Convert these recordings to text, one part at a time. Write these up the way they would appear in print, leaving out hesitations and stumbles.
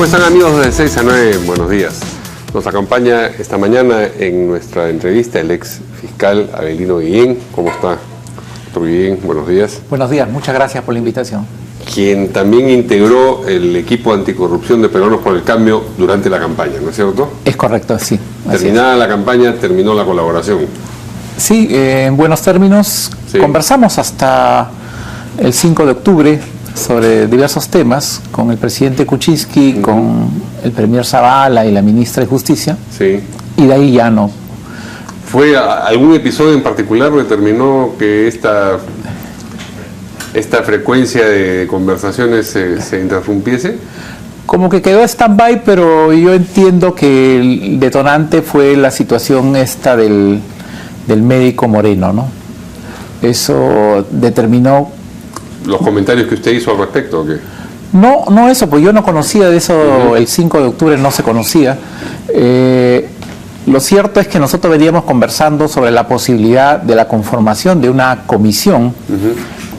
¿Cómo están, amigos de 6 a 9? Buenos días. Nos acompaña esta mañana en nuestra entrevista el ex fiscal Avelino Guillén. ¿Cómo está, doctor Guillén? Buenos días. Buenos días, muchas gracias por la invitación. Quien también integró el equipo anticorrupción de Peruanos por el Cambio durante la campaña, ¿no es cierto? Es correcto, sí. Terminada la campaña, terminó la colaboración. Sí, en buenos términos, sí. Conversamos hasta el 5 de octubre sobre diversos temas con el presidente Kuczynski, con el premier Zavala y la ministra de Justicia, sí. Y de ahí ya no. ¿Fue algún episodio en particular que determinó que esta frecuencia de conversaciones se interrumpiese? Como que quedó stand-by, pero yo entiendo que el detonante fue la situación esta del médico Moreno, ¿no? Eso determinó... ¿Los comentarios que usted hizo al respecto o qué? No eso, pues yo no conocía de eso, el 5 de octubre no se conocía. Lo cierto es que nosotros veníamos conversando sobre la posibilidad de la conformación de una comisión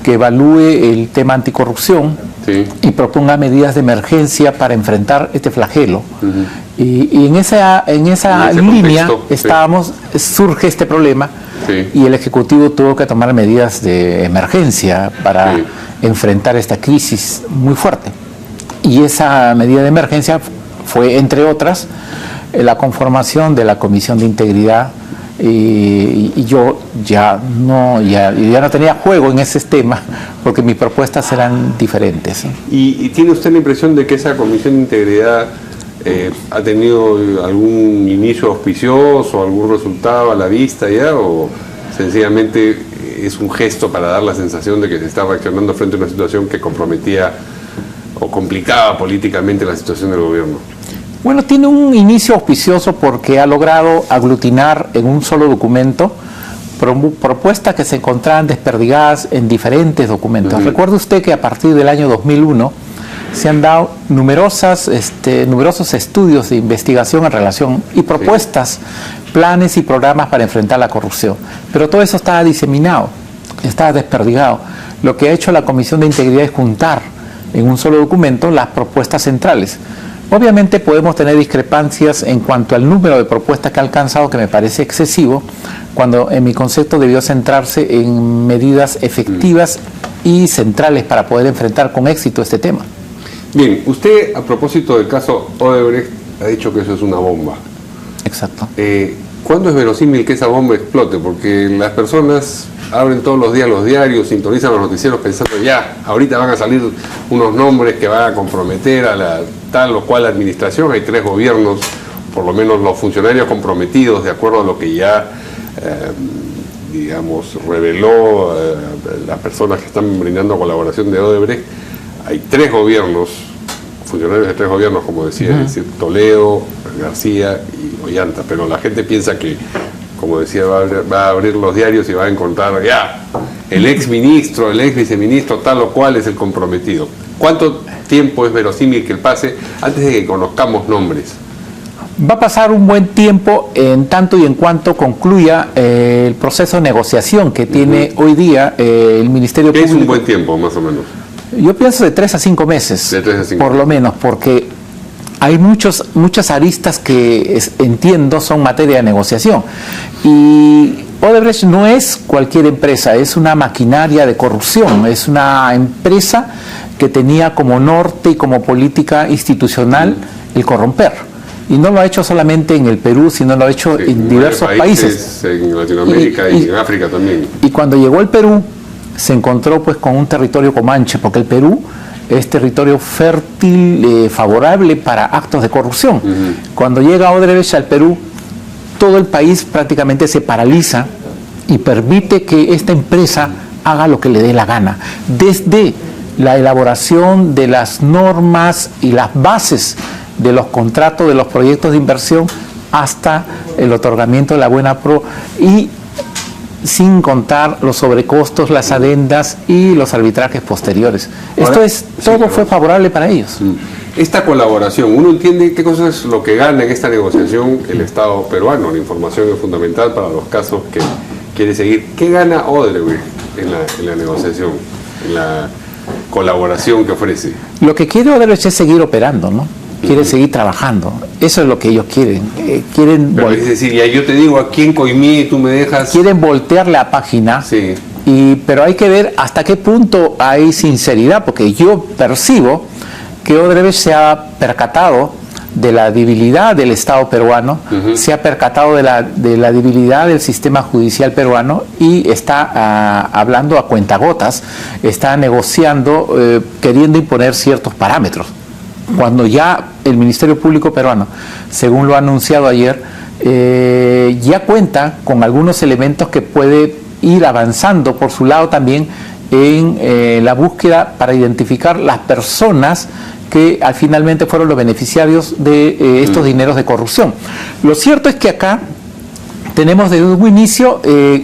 que evalúe el tema anticorrupción, sí, y proponga medidas de emergencia para enfrentar este flagelo. Y en esa línea contexto, estábamos, sí, surge este problema, sí, y el Ejecutivo tuvo que tomar medidas de emergencia para, sí, enfrentar esta crisis muy fuerte. Y esa medida de emergencia fue, entre otras, la conformación de la Comisión de Integridad, y yo ya no tenía juego en ese tema porque mis propuestas eran diferentes, ¿sí? ¿Y tiene usted la impresión de que esa Comisión de Integridad ha tenido algún inicio auspicioso, algún resultado a la vista ya, o sencillamente es un gesto para dar la sensación de que se está reaccionando frente a una situación que comprometía o complicaba políticamente la situación del gobierno? Bueno, tiene un inicio auspicioso porque ha logrado aglutinar en un solo documento propuestas que se encontraban desperdigadas en diferentes documentos. Recuerde usted que a partir del año 2001 se han dado numerosos estudios de investigación en relación y propuestas, planes y programas para enfrentar la corrupción. Pero todo eso estaba diseminado, estaba desperdigado. Lo que ha hecho la Comisión de Integridad es juntar en un solo documento las propuestas centrales. Obviamente podemos tener discrepancias en cuanto al número de propuestas que ha alcanzado, que me parece excesivo, cuando en mi concepto debió centrarse en medidas efectivas y centrales para poder enfrentar con éxito este tema. Bien, usted a propósito del caso Odebrecht ha dicho que eso es una bomba. Exacto. ¿Cuándo es verosímil que esa bomba explote? Porque las personas abren todos los días los diarios, sintonizan los noticieros pensando ya, ahorita van a salir unos nombres que van a comprometer a la tal o cual administración. Hay 3 gobiernos, por lo menos los funcionarios comprometidos, de acuerdo a lo que ya, digamos, reveló las personas que están brindando colaboración de Odebrecht. Hay 3 gobiernos, funcionarios de 3 gobiernos, como decía, es decir, Toledo, García y Ollanta, pero la gente piensa que, como decía, va a abrir los diarios y va a encontrar ya el ex ministro, el ex viceministro, tal o cual es el comprometido. ¿Cuánto tiempo es verosímil que pase antes de que conozcamos nombres? Va a pasar un buen tiempo en tanto y en cuanto concluya el proceso de negociación que tiene hoy día el Ministerio Público. ¿Qué es un buen tiempo, más o menos? Yo pienso de 3 a 5 meses, de 3 a 5 por lo menos, porque hay muchas aristas que entiendo son materia de negociación. Y Odebrecht no es cualquier empresa, es una maquinaria de corrupción, es una empresa que tenía como norte y como política institucional el corromper. Y no lo ha hecho solamente en el Perú, sino lo ha hecho en diversos países. En Latinoamérica y en África también. Y cuando llegó al Perú, se encontró pues con un territorio comanche, porque el Perú es territorio fértil, favorable para actos de corrupción. Cuando llega Odebrecht al Perú, todo el país prácticamente se paraliza y permite que esta empresa haga lo que le dé la gana, desde la elaboración de las normas y las bases de los contratos de los proyectos de inversión hasta el otorgamiento de la buena pro, y sin contar los sobrecostos, las adendas y los arbitrajes posteriores. Todo fue favorable para ellos. Esta colaboración, uno entiende qué cosa es lo que gana en esta negociación el Estado peruano. La información es fundamental para los casos que quiere seguir. ¿Qué gana Odebrecht en la negociación, en la colaboración que ofrece? Lo que quiere Odebrecht es seguir operando, ¿no? quiere seguir trabajando. Eso es lo que ellos quieren. Pero es decir, ya yo te digo aquí en Coimí y tú me dejas... Quieren voltear la página, sí. Pero hay que ver hasta qué punto hay sinceridad, porque yo percibo que Odebrecht se ha percatado de la debilidad del Estado peruano, se ha percatado de la debilidad del sistema judicial peruano y está hablando a cuentagotas, está negociando, queriendo imponer ciertos parámetros. Cuando ya el Ministerio Público peruano, según lo ha anunciado ayer, ya cuenta con algunos elementos que puede ir avanzando por su lado también en la búsqueda para identificar las personas que finalmente fueron los beneficiarios de estos dineros de corrupción. Lo cierto es que acá tenemos desde un inicio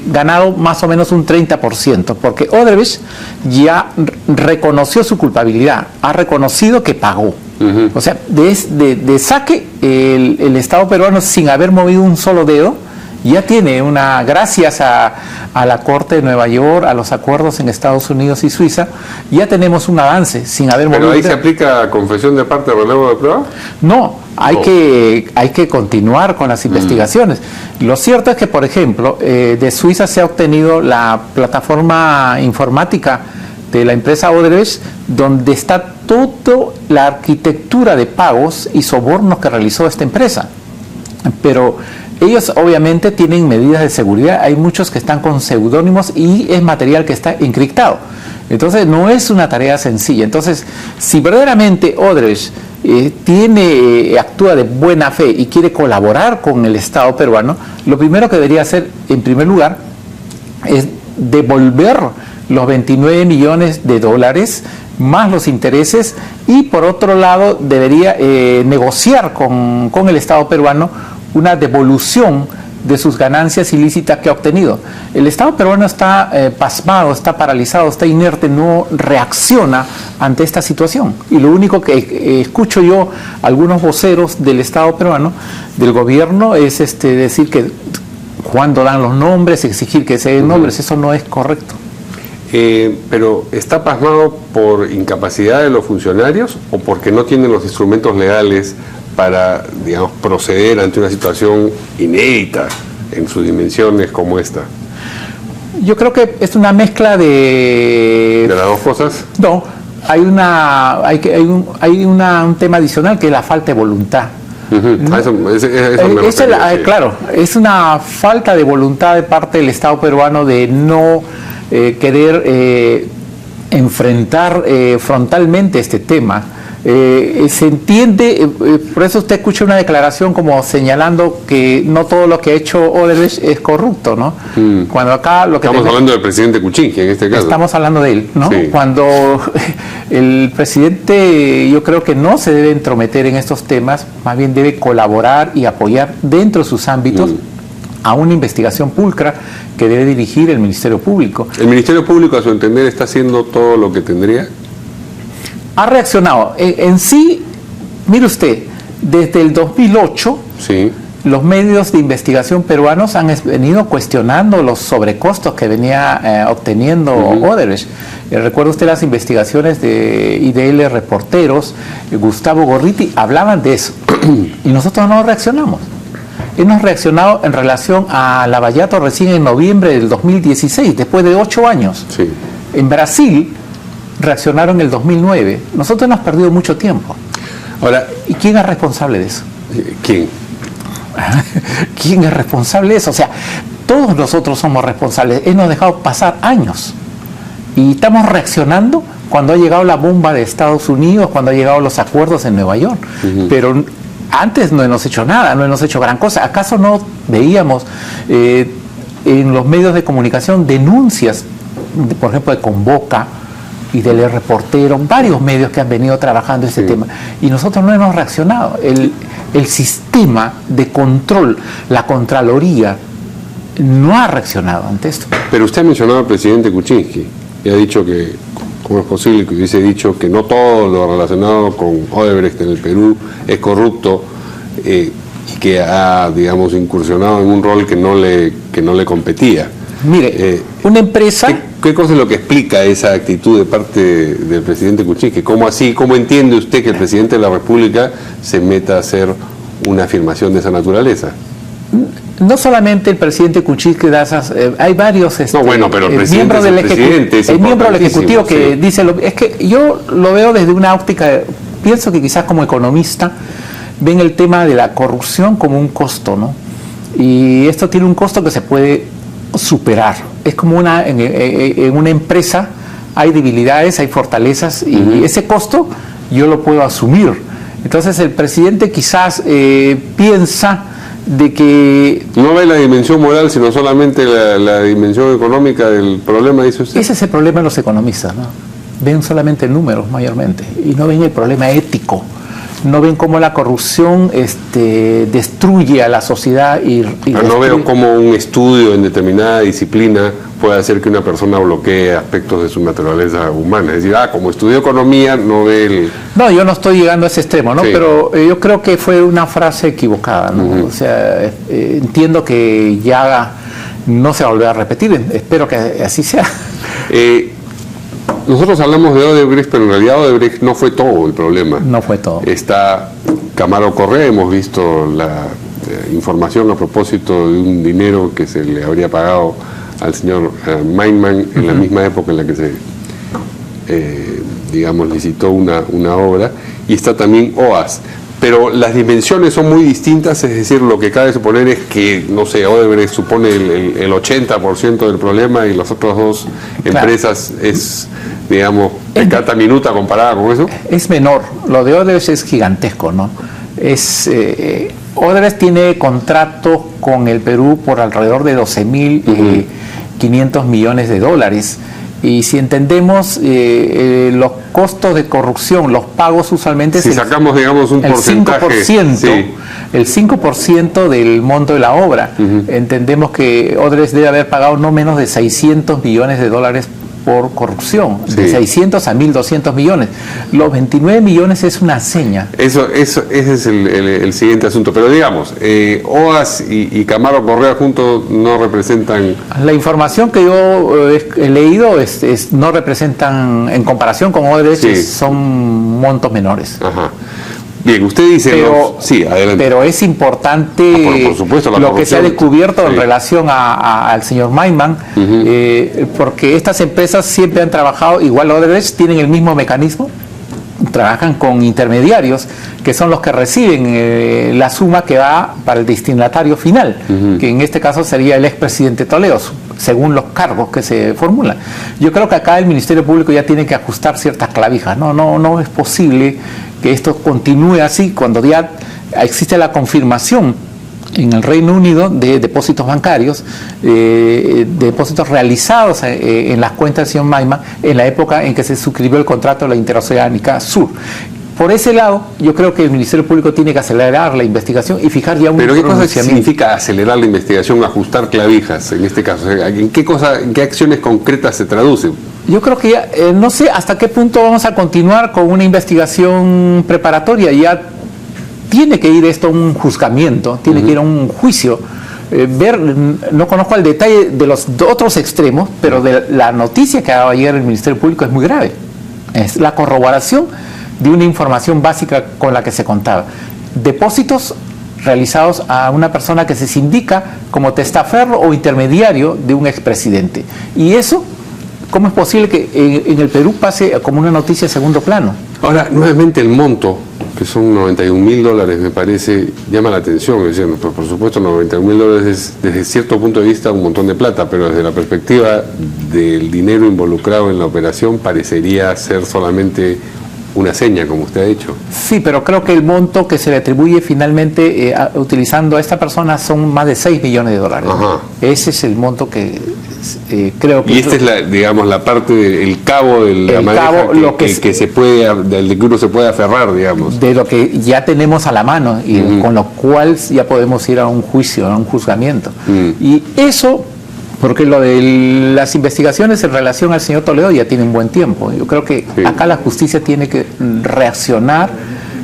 ganado más o menos un 30%, porque Odebrecht ya reconoció su culpabilidad, ha reconocido que pagó. O sea, de saque el Estado peruano, sin haber movido un solo dedo, ya tiene gracias a la Corte de Nueva York, a los acuerdos en Estados Unidos y Suiza, ya tenemos un avance sin haber movido. ¿Pero ahí se aplica confesión de parte, relevo de prueba? No, hay que continuar con las investigaciones. Lo cierto es que, por ejemplo, de Suiza se ha obtenido la plataforma informática de la empresa Odebrecht, donde está toda la arquitectura de pagos y sobornos que realizó esta empresa. Pero ellos obviamente tienen medidas de seguridad, hay muchos que están con seudónimos y es material que está encriptado. Entonces no es una tarea sencilla. Entonces, si verdaderamente Odebrecht actúa de buena fe y quiere colaborar con el Estado peruano, lo primero que debería hacer, en primer lugar, es devolver los 29 millones de dólares más los intereses, y por otro lado debería negociar con el Estado peruano una devolución de sus ganancias ilícitas que ha obtenido. El Estado peruano está pasmado, está paralizado, está inerte, no reacciona ante esta situación. Y lo único que escucho yo, algunos voceros del Estado peruano, del gobierno, es decir que cuando dan los nombres, exigir que se den nombres. Eso no es correcto. Pero ¿está pasmado por incapacidad de los funcionarios o porque no tienen los instrumentos legales para, digamos, proceder ante una situación inédita en sus dimensiones como esta? Yo creo que es una mezcla de... ¿De las dos cosas? No, hay un tema adicional que es la falta de voluntad. Claro, es una falta de voluntad de parte del Estado peruano de no querer enfrentar frontalmente este tema. Se entiende, por eso usted escucha una declaración como señalando que no todo lo que ha hecho Odebrecht es corrupto, ¿no? Cuando acá lo que estamos hablando del presidente Kuczynski en este caso. Estamos hablando de él, ¿no? Sí. Cuando el presidente, yo creo que no se debe entrometer en estos temas, más bien debe colaborar y apoyar dentro de sus ámbitos a una investigación pulcra que debe dirigir el Ministerio Público. ¿El Ministerio Público, a su entender, está haciendo todo lo que tendría? Ha reaccionado. En sí, mire usted, desde el 2008, sí, los medios de investigación peruanos han venido cuestionando los sobrecostos que venía obteniendo Odebrecht. Recuerda usted las investigaciones de IDL Reporteros, Gustavo Gorriti, hablaban de eso. Y nosotros no reaccionamos. Hemos reaccionado en relación a Lavallato recién en noviembre del 2016, después de 8 años. Sí. En Brasil reaccionaron en el 2009. Nosotros hemos perdido mucho tiempo. Ahora, ¿y quién es responsable de eso? ¿Quién? ¿Quién es responsable de eso? O sea, todos nosotros somos responsables. Hemos dejado pasar años. Y estamos reaccionando cuando ha llegado la bomba de Estados Unidos, cuando han llegado los acuerdos en Nueva York. Pero antes no hemos hecho nada, no hemos hecho gran cosa. ¿Acaso no veíamos en los medios de comunicación denuncias, por ejemplo, de Convoca y del Reportero, varios medios que han venido trabajando este tema? Y nosotros no hemos reaccionado. El sistema de control, la Contraloría, no ha reaccionado ante esto. Pero usted ha mencionado al presidente Kuczynski y ha dicho que, ¿cómo es posible que hubiese dicho que no todo lo relacionado con Odebrecht en el Perú es corrupto y que ha, digamos, incursionado en un rol que no le competía? Mire, una empresa ¿Qué cosa es lo que explica esa actitud de parte del presidente Kuczynski? ¿Cómo así? ¿Cómo entiende usted que el presidente de la República se meta a hacer una afirmación de esa naturaleza? No solamente el presidente Kuczynski da esas, hay varios no, bueno, pero el miembros del miembro del Ejecutivo que sí. dice, es que yo lo veo desde una óptica, pienso que quizás como economista ven el tema de la corrupción como un costo, ¿no? Y esto tiene un costo que se puede superar. Es como en una empresa hay debilidades, hay fortalezas, y ese costo yo lo puedo asumir. Entonces el presidente quizás piensa de que... No ve la dimensión moral, sino solamente la dimensión económica del problema, dice usted. Ese es el problema de los economistas, ¿no? Ven solamente números mayormente y no ven el problema ético. No ven cómo la corrupción destruye a la sociedad y no veo cómo un estudio en determinada disciplina puede hacer que una persona bloquee aspectos de su naturaleza humana. Es decir, como estudió economía, no ve el... No, yo no estoy llegando a ese extremo, ¿no? Sí. Pero yo creo que fue una frase equivocada, ¿no? O sea, entiendo que ya no se va a volver a repetir, espero que así sea. Nosotros hablamos de Odebrecht, pero en realidad Odebrecht no fue todo el problema. No fue todo. Está Camargo Correa, hemos visto la información a propósito de un dinero que se le habría pagado al señor Meinman en la misma época en la que se, licitó una obra, y está también OAS. Pero las dimensiones son muy distintas, es decir, lo que cabe suponer es que, no sé, Odebrecht supone el 80% del problema y las otras dos empresas es, digamos, pecata minuta comparada con eso. Es menor, lo de Odebrecht es gigantesco, ¿no? Odebrecht tiene contratos con el Perú por alrededor de 12.500 millones de dólares. Y si entendemos los costos de corrupción, los pagos usualmente... Si sacamos, digamos, un porcentaje... 5%, sí. El 5% del monto de la obra. Entendemos que Odebrecht debe haber pagado no menos de 600 millones de dólares por corrupción, sí. De 600 a 1.200 millones. Los 29 millones es una seña. Ese es el siguiente asunto. Pero digamos, OAS y Camargo Correa juntos no representan... La información que yo he leído no representan, en comparación con Odebrecht, sí. Son montos menores. Ajá. Bien, usted dice... Pero, sí, adelante. Pero es importante por supuesto, lo que se ha descubierto en relación al señor Meinman, porque estas empresas siempre han trabajado, igual Odebrecht, tienen el mismo mecanismo, trabajan con intermediarios, que son los que reciben la suma que va para el destinatario final, que en este caso sería el expresidente Toledo, según los cargos que se formulan. Yo creo que acá el Ministerio Público ya tiene que ajustar ciertas clavijas. No es posible que esto continúe así cuando ya existe la confirmación en el Reino Unido de depósitos bancarios, depósitos realizados en las cuentas del señor Meinman en la época en que se suscribió el contrato de la Interoceánica Sur. Por ese lado, yo creo que el Ministerio Público tiene que acelerar la investigación y fijar ya un pronunciamiento. ¿Pero qué cosa significa acelerar la investigación, ajustar clavijas en este caso? ¿En qué acciones concretas se traducen? Yo creo que ya, no sé hasta qué punto vamos a continuar con una investigación preparatoria. Ya tiene que ir esto a un juzgamiento, tiene que ir a un juicio. No conozco el detalle de los otros extremos, pero de la noticia que ha dado ayer el Ministerio Público es muy grave. Es la corroboración de una información básica con la que se contaba. Depósitos realizados a una persona que se sindica como testaferro o intermediario de un expresidente. Y eso, ¿cómo es posible que en el Perú pase como una noticia de segundo plano? Ahora, nuevamente el monto, que son $91.000, me parece, llama la atención. Es decir, por supuesto, $91.000 es, desde cierto punto de vista, un montón de plata, pero desde la perspectiva del dinero involucrado en la operación, parecería ser solamente una seña, como usted ha dicho. Sí, pero creo que el monto que se le atribuye finalmente utilizando a esta persona son más de $6 millones. Ajá. Ese es el monto que creo que... Y esta es la parte, el cabo de la maneja que se puede, del que uno se puede aferrar, digamos. De lo que ya tenemos a la mano y con lo cual ya podemos ir a un juicio, a un juzgamiento. Y eso... Porque lo de las investigaciones en relación al señor Toledo ya tiene un buen tiempo. Yo creo que acá la justicia tiene que reaccionar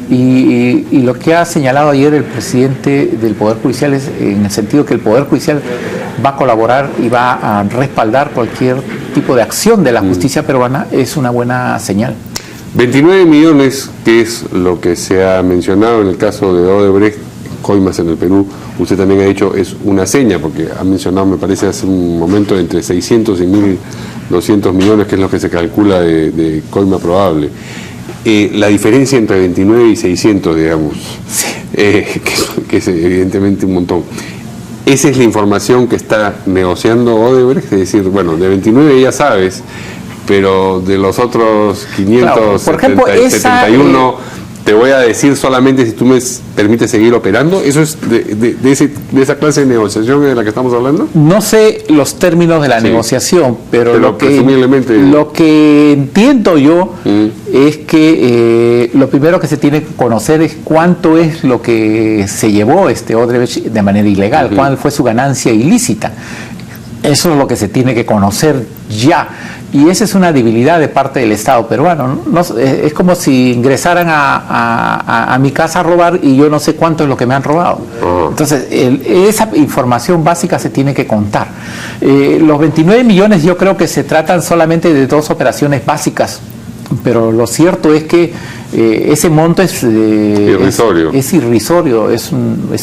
y lo que ha señalado ayer el presidente del Poder Judicial es en el sentido que el Poder Judicial va a colaborar y va a respaldar cualquier tipo de acción de la justicia peruana, es una buena señal. 29 millones, que es lo que se ha mencionado en el caso de Odebrecht, coimas en el Perú, usted también ha dicho, es una seña, porque ha mencionado, me parece, hace un momento, entre 600 y 1.200 millones, que es lo que se calcula de coima probable. La diferencia entre 29 y 600, digamos, Sí. Que es evidentemente un montón. Esa es la información que está negociando Odebrecht, es decir, bueno, de 29 ya sabes, pero de los otros 571 te voy a decir solamente si tú me permites seguir operando. ¿Eso es de esa clase de negociación de la que estamos hablando? No sé los términos de la negociación, pero lo que entiendo yo es que lo primero que se tiene que conocer es cuánto es lo que se llevó Odebrecht de manera ilegal, cuál fue su ganancia ilícita. Eso es lo que se tiene que conocer ya. Y esa es una debilidad de parte del Estado peruano. Es como si ingresaran a mi casa a robar y yo no sé cuánto es lo que me han robado. Entonces, esa información básica se tiene que contar. Los 29 millones yo creo que se tratan solamente de 2 operaciones básicas, pero lo cierto es que ese monto es irrisorio. Es irrisorio, es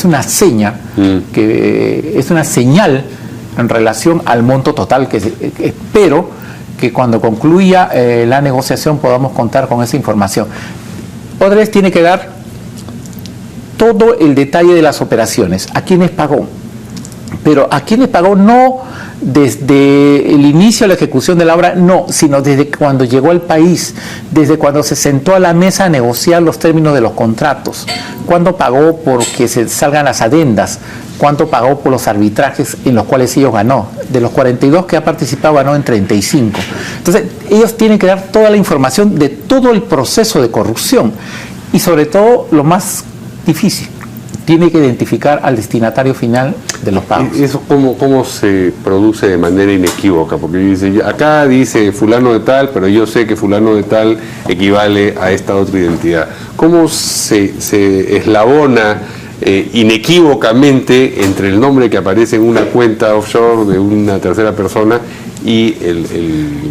una seña, que es una señal en relación al monto total que espero que cuando concluya la negociación podamos contar con esa información. Odebrecht tiene que dar todo el detalle de las operaciones, a quiénes pagó, pero a quiénes pagó no desde el inicio de la ejecución de la obra, no, sino desde cuando llegó al país, desde cuando se sentó a la mesa a negociar los términos de los contratos, cuándo pagó porque se salgan las adendas, cuánto pagó por los arbitrajes en los cuales ellos ganó. De los 42 que ha participado, ganó en 35. Entonces, ellos tienen que dar toda la información de todo el proceso de corrupción y sobre todo, lo más difícil, tiene que identificar al destinatario final de los pagos. ¿Eso cómo se produce de manera inequívoca? Porque dice, acá dice fulano de tal, pero yo sé que fulano de tal equivale a esta otra identidad. ¿Cómo se eslabona inequívocamente entre el nombre que aparece en una cuenta offshore de una tercera persona y el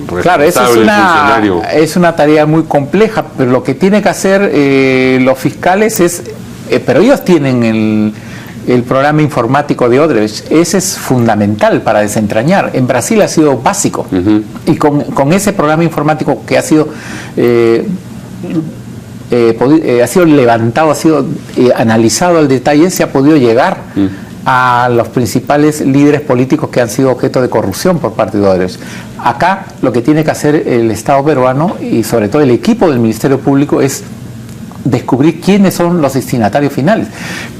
responsable, claro, eso funcionario? Es una tarea muy compleja, pero lo que tienen que hacer los fiscales es, pero ellos tienen el programa informático de Odebrecht, ese es fundamental para desentrañar. En Brasil ha sido básico, y con ese programa informático que ha sido levantado, ha sido analizado al detalle, se ha podido llegar a los principales líderes políticos que han sido objeto de corrupción por parte de Odebrecht. Acá lo que tiene que hacer el Estado peruano y sobre todo el equipo del Ministerio Público es descubrir quiénes son los destinatarios finales.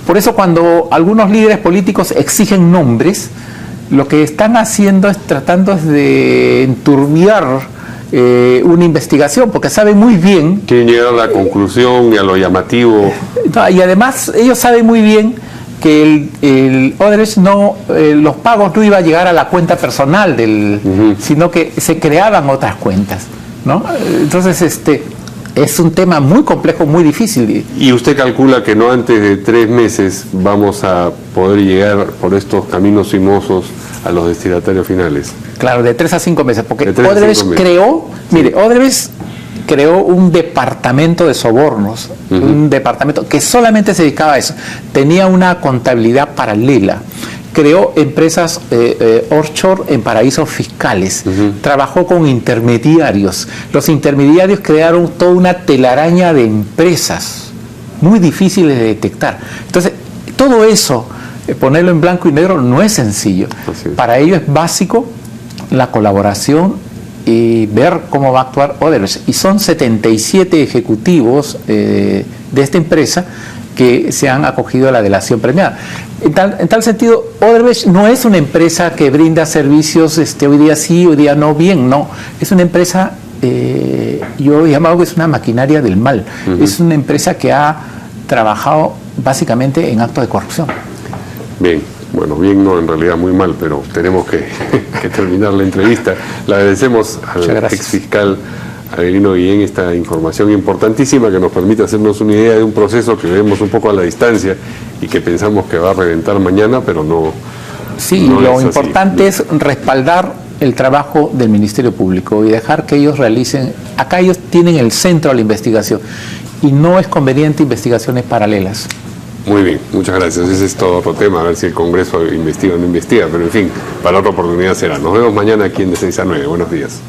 Por eso cuando algunos líderes políticos exigen nombres, lo que están haciendo es tratando de enturbiar una investigación, porque saben muy bien... Quieren llegar a la conclusión y a lo llamativo. Y además ellos saben muy bien que el Odebrecht los pagos no iba a llegar a la cuenta personal sino que se creaban otras cuentas, ¿no? Entonces es un tema muy complejo, muy difícil. ¿Y usted calcula que no antes de 3 meses vamos a poder llegar por estos caminos sinuosos a los destinatarios finales? Claro, de 3 a 5 meses, porque Odebrecht creó, Odebrecht creó un departamento de sobornos, un departamento que solamente se dedicaba a eso, tenía una contabilidad paralela, creó empresas offshore en paraísos fiscales, trabajó con intermediarios, los intermediarios crearon toda una telaraña de empresas muy difíciles de detectar. Entonces, todo eso, ponerlo en blanco y negro no es sencillo. Para ello es básico la colaboración y ver cómo va a actuar Odebrecht. Y son 77 ejecutivos de esta empresa que se han acogido a la delación premiada. En tal sentido, Odebrecht no es una empresa que brinda servicios hoy día sí, hoy día no, bien, no. Es una empresa, yo he llamado que es una maquinaria del mal. Es una empresa que ha trabajado básicamente en actos de corrupción. Bien. Bueno, bien no, en realidad muy mal, pero tenemos que terminar la entrevista. Le agradecemos al exfiscal Avelino Guillén esta información importantísima que nos permite hacernos una idea de un proceso que vemos un poco a la distancia y que pensamos que va a reventar mañana, pero no Sí, no lo es así. importante es respaldar el trabajo del Ministerio Público y dejar que ellos realicen, acá ellos tienen el centro de la investigación y no es conveniente investigaciones paralelas. Muy bien, muchas gracias. Ese es todo otro tema, a ver si el Congreso investiga o no investiga, pero en fin, para otra oportunidad será. Nos vemos mañana aquí en De 6 a 9. Buenos días.